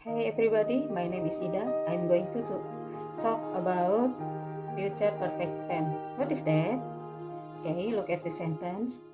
Hey everybody, my name is Ida. I'm going to talk about future perfect tense. What is that? Okay, look at the sentence.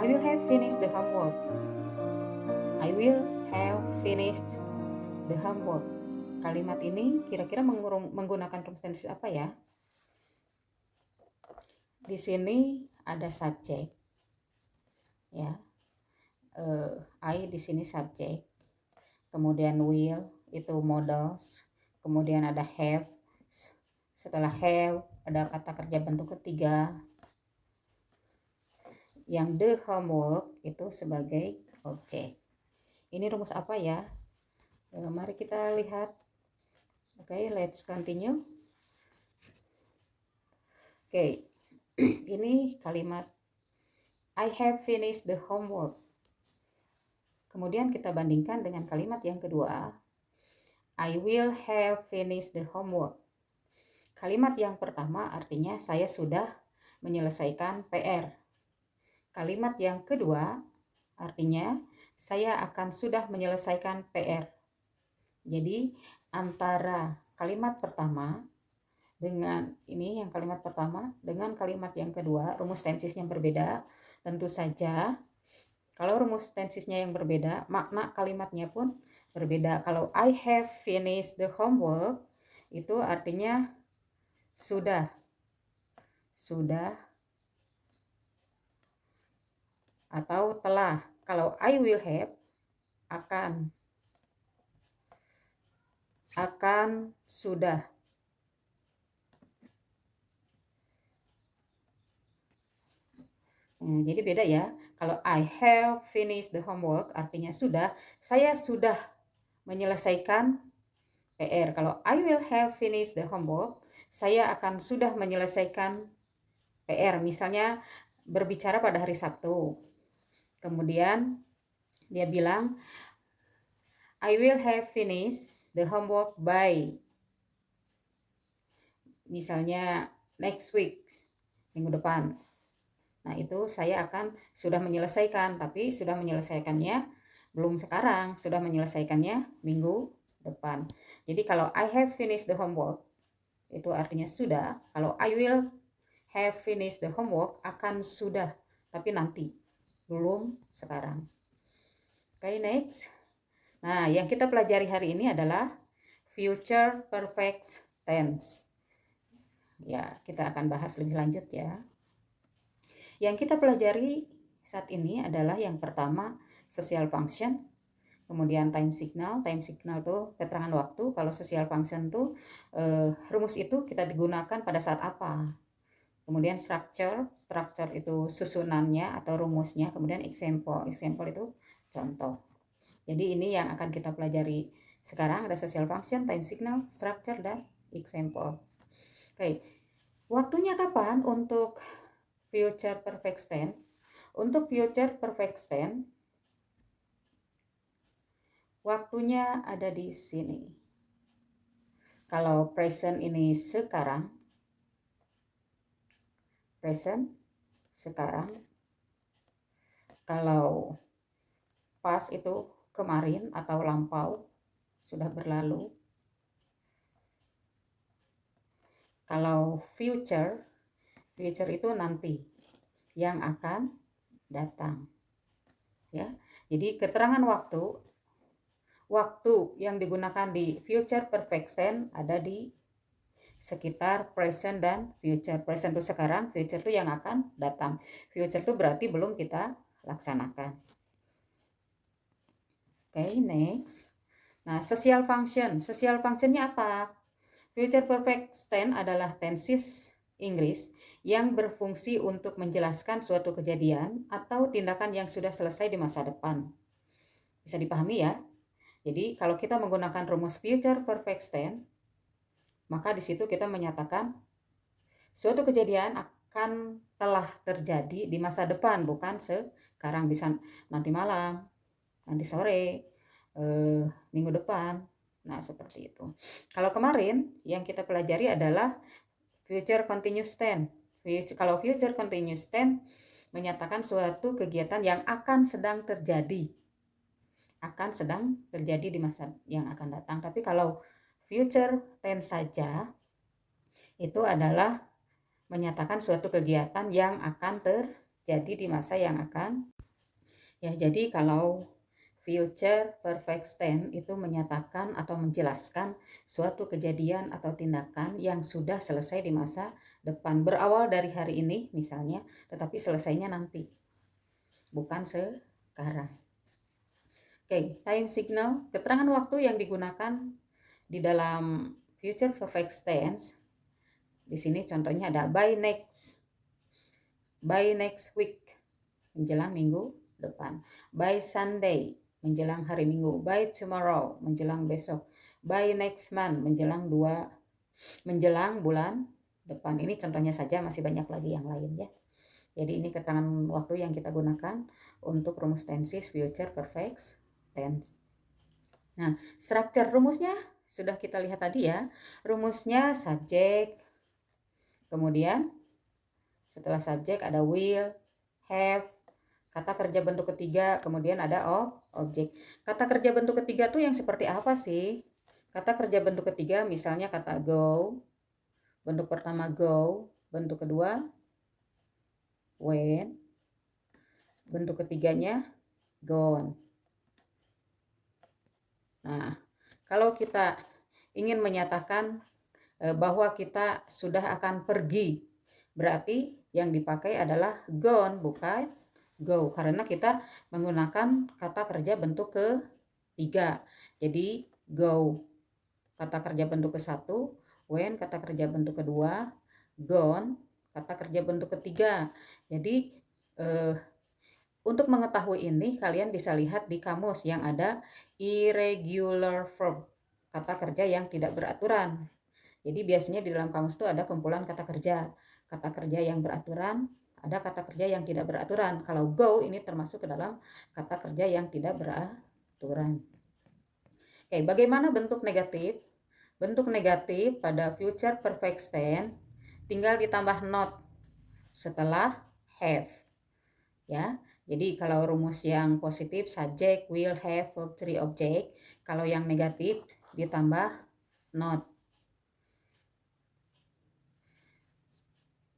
I will have finished the homework. I will have finished the homework. Kalimat ini kira-kira menggunakan past tense apa ya? Di sini ada subjek. Ya. I di sini subjek. Kemudian will itu modals. Kemudian ada have. Setelah have ada kata kerja bentuk ketiga. Yang the homework itu sebagai objek. Ini rumus apa ya? Mari kita lihat. Oke, let's continue. Oke, ini kalimat I have finished the homework. Kemudian kita bandingkan dengan kalimat yang kedua, I will have finished the homework. Kalimat yang pertama artinya saya sudah menyelesaikan PR. Kalimat yang kedua artinya saya akan sudah menyelesaikan PR. Jadi antara kalimat pertama dengan ini yang kalimat pertama dengan kalimat yang kedua, rumus tensisnya berbeda. Tentu saja kalau rumus tensisnya yang berbeda, makna kalimatnya pun berbeda. Kalau I have finished the homework itu artinya sudah atau telah. Kalau I will have akan sudah. Jadi beda ya. Kalau I have finished the homework artinya sudah, saya sudah menyelesaikan PR. Kalau I will have finished the homework, saya akan sudah menyelesaikan PR. Misalnya berbicara pada hari Sabtu. Kemudian dia bilang I will have finished the homework by misalnya next week, minggu depan. Nah, itu saya akan sudah menyelesaikan, tapi sudah menyelesaikannya belum sekarang, sudah menyelesaikannya minggu depan. Jadi kalau I have finished the homework, itu artinya sudah. Kalau I will have finished the homework, akan sudah, tapi nanti, belum sekarang. Oke, next. Nah, yang kita pelajari hari ini adalah future perfect tense. Ya, kita akan bahas lebih lanjut ya. Yang kita pelajari saat ini adalah yang pertama social function, kemudian time signal. Time signal tuh keterangan waktu. Kalau social function tuh rumus itu kita digunakan pada saat apa. Kemudian structure itu susunannya atau rumusnya. Kemudian example itu contoh. Jadi ini yang akan kita pelajari sekarang, ada social function, time signal, structure, dan example. Oke, waktunya kapan untuk future perfect tense? Untuk future perfect tense, waktunya ada di sini. Kalau present ini sekarang, present sekarang. Kalau past itu kemarin atau lampau, sudah berlalu. Kalau future itu nanti, yang akan datang. Ya. Jadi keterangan waktu yang digunakan di future perfect tense ada di sekitar present dan future. Present itu sekarang, future itu yang akan datang. Future itu berarti belum kita laksanakan. Oke, next. Nah, social function. Social functionnya apa? Future perfect tense adalah tenses Inggris yang berfungsi untuk menjelaskan suatu kejadian atau tindakan yang sudah selesai di masa depan. Bisa dipahami ya? Jadi kalau kita menggunakan rumus future perfect tense, maka di situ kita menyatakan suatu kejadian akan telah terjadi di masa depan, bukan sekarang. Bisa nanti malam, nanti sore, minggu depan. Nah, seperti itu. Kalau kemarin yang kita pelajari adalah future continuous tense. Kalau future continuous tense menyatakan suatu kegiatan yang akan sedang terjadi. akan sedang terjadi di masa yang akan datang. Tapi kalau future tense saja, itu adalah menyatakan suatu kegiatan yang akan terjadi di masa yang akan. Ya, jadi kalau future perfect tense itu menyatakan atau menjelaskan suatu kejadian atau tindakan yang sudah selesai di masa depan, berawal dari hari ini misalnya, tetapi selesainya nanti, bukan sekarang. Oke, time signal, keterangan waktu yang digunakan di dalam future perfect tense. Di sini contohnya ada by next week, menjelang minggu depan. By Sunday, menjelang hari Minggu. By tomorrow, menjelang besok. By next month, menjelang bulan depan. Ini contohnya saja, masih banyak lagi yang lain ya. Jadi ini keterangan waktu yang kita gunakan untuk rumus tenses future perfect tense. Nah, struktur rumusnya sudah kita lihat tadi ya. Rumusnya subjek, kemudian setelah subjek ada will, have, kata kerja bentuk ketiga, kemudian ada objek. Kata kerja bentuk ketiga tuh yang seperti apa sih? Kata kerja bentuk ketiga misalnya kata go, bentuk pertama go, bentuk kedua when, bentuk ketiganya gone. Nah, kalau kita ingin menyatakan bahwa kita sudah akan pergi, berarti yang dipakai adalah gone, bukan go, karena kita menggunakan kata kerja bentuk ketiga. Jadi go kata kerja bentuk ke-1, when kata kerja bentuk kedua, gone kata kerja bentuk ketiga. Jadi untuk mengetahui ini kalian bisa lihat di kamus yang ada irregular verb, kata kerja yang tidak beraturan. Jadi biasanya di dalam kamus itu ada kumpulan kata kerja yang beraturan, ada kata kerja yang tidak beraturan. Kalau go ini termasuk ke dalam kata kerja yang tidak beraturan. Oke, bagaimana bentuk negatif? Bentuk negatif pada future perfect tense tinggal ditambah not setelah have. Ya. Jadi kalau rumus yang positif subject, will, have, verb 3, object. Kalau yang negatif ditambah not.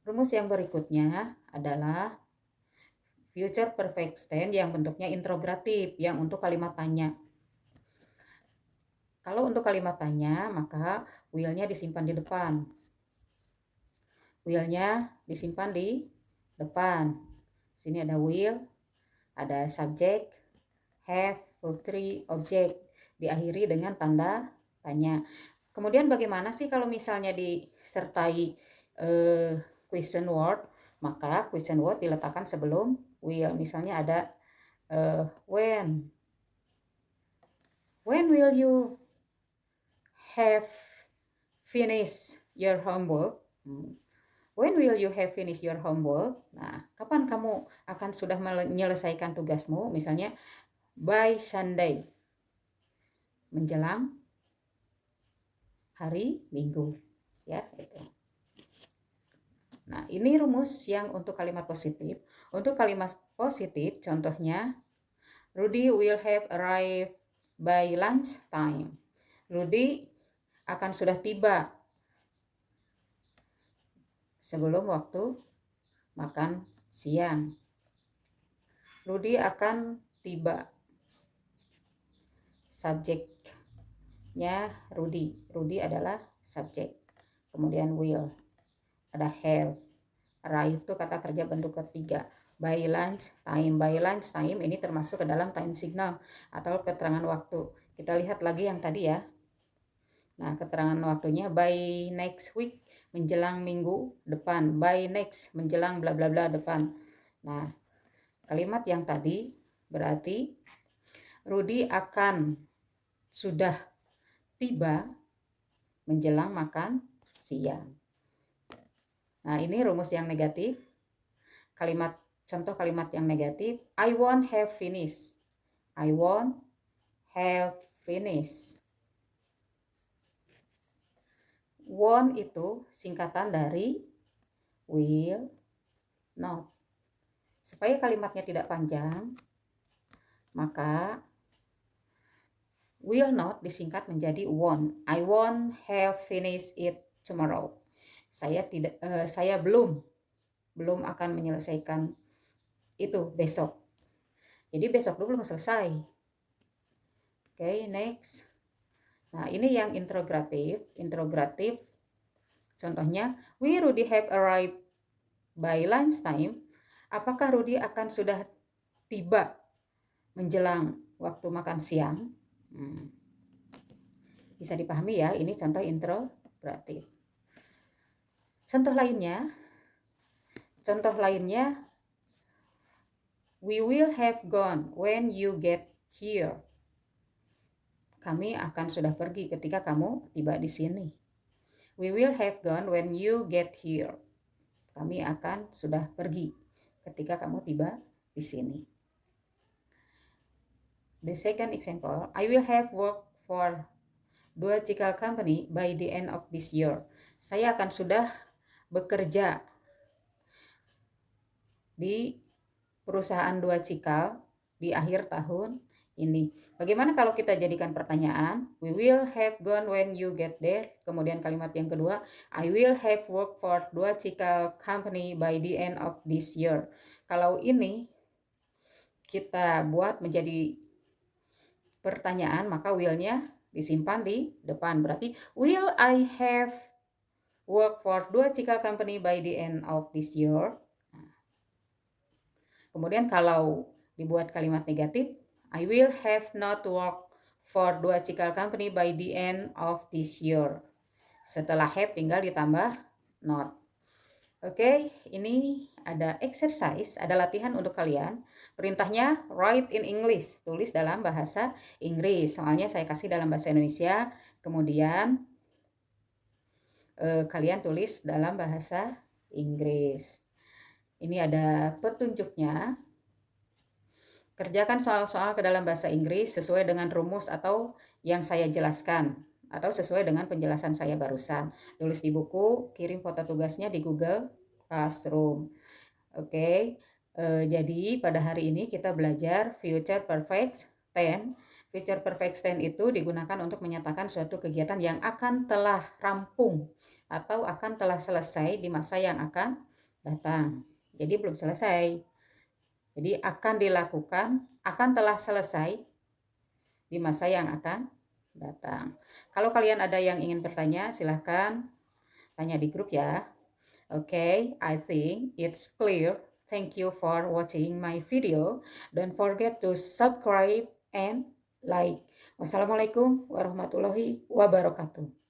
Rumus yang berikutnya adalah future perfect tense yang bentuknya interrogatif, yang untuk kalimat tanya. Kalau untuk kalimat tanya, maka will-nya disimpan di depan. Will-nya disimpan di depan. Sini ada will, ada subject, have, verb 3, object. Diakhiri dengan tanda tanya. Kemudian bagaimana sih kalau misalnya disertai question word? Maka question word diletakkan sebelum will. Misalnya ada when will you have finished your homework? When will you have finished your homework? Nah, kapan kamu akan sudah menyelesaikan tugasmu? Misalnya by Sunday, menjelang hari Minggu, ya itu. Nah, ini rumus yang untuk kalimat positif. Untuk kalimat positif, contohnya, Rudy will have arrived by lunch time. Rudy akan sudah tiba sebelum waktu makan siang. Rudy akan tiba. Subjeknya Rudy. Rudy adalah subjek. Kemudian will. Ada have. Arrive itu kata kerja bentuk ketiga. By lunch time. By lunch time ini termasuk ke dalam time signal atau keterangan waktu. Kita lihat lagi yang tadi ya. Nah, keterangan waktunya by next week, menjelang minggu depan. By next, menjelang bla bla bla depan. Nah, kalimat yang tadi berarti Rudy akan sudah tiba menjelang makan siang. Nah, ini rumus yang negatif. Contoh kalimat yang negatif, I won't have finished. I won't have finished. Won't itu singkatan dari will not. Supaya kalimatnya tidak panjang, maka Will not disingkat menjadi won't. I won't have finished it tomorrow. Saya belum akan menyelesaikan itu besok. Jadi besok dulu belum selesai. Oke, next. Nah, ini yang interrogatif. Contohnya, will Rudy have arrived by lunchtime? Apakah Rudy akan sudah tiba menjelang waktu makan siang? Bisa dipahami ya, ini contoh interrogatif. Contoh lainnya, we will have gone when you get here. Kami akan sudah pergi ketika kamu tiba di sini. We will have gone when you get here. Kami akan sudah pergi ketika kamu tiba di sini. The second example, I will have worked for Dua Cikal Company by the end of this year. Saya akan sudah bekerja di perusahaan Dua Cikal di akhir tahun ini. Bagaimana kalau kita jadikan pertanyaan? We will have gone when you get there. Kemudian kalimat yang kedua, I will have worked for Dua Cikal Company by the end of this year. Kalau ini kita buat menjadi pertanyaan, maka will-nya disimpan di depan. Berarti, will I have worked for Dua Cikal Company by the end of this year? Kemudian kalau dibuat kalimat negatif, I will have not worked for Dua Cikal Company by the end of this year. Setelah have tinggal ditambah not. Oke, ini ada exercise, ada latihan untuk kalian. Perintahnya write in English, tulis dalam bahasa Inggris. Soalnya saya kasih dalam bahasa Indonesia, kemudian kalian tulis dalam bahasa Inggris. Ini ada petunjuknya. Kerjakan soal-soal ke dalam bahasa Inggris sesuai dengan rumus atau yang saya jelaskan, atau sesuai dengan penjelasan saya barusan. Tulis di buku, kirim foto tugasnya di Google Classroom. Oke, jadi pada hari ini kita belajar future perfect tense. Future perfect tense itu digunakan untuk menyatakan suatu kegiatan yang akan telah rampung atau akan telah selesai di masa yang akan datang. Jadi belum selesai. Jadi akan dilakukan, akan telah selesai di masa yang akan datang. Kalau kalian ada yang ingin bertanya, silahkan tanya di grup ya. Okay, I think it's clear. Thank you for watching my video. Don't forget to subscribe and like. Wassalamualaikum warahmatullahi wabarakatuh.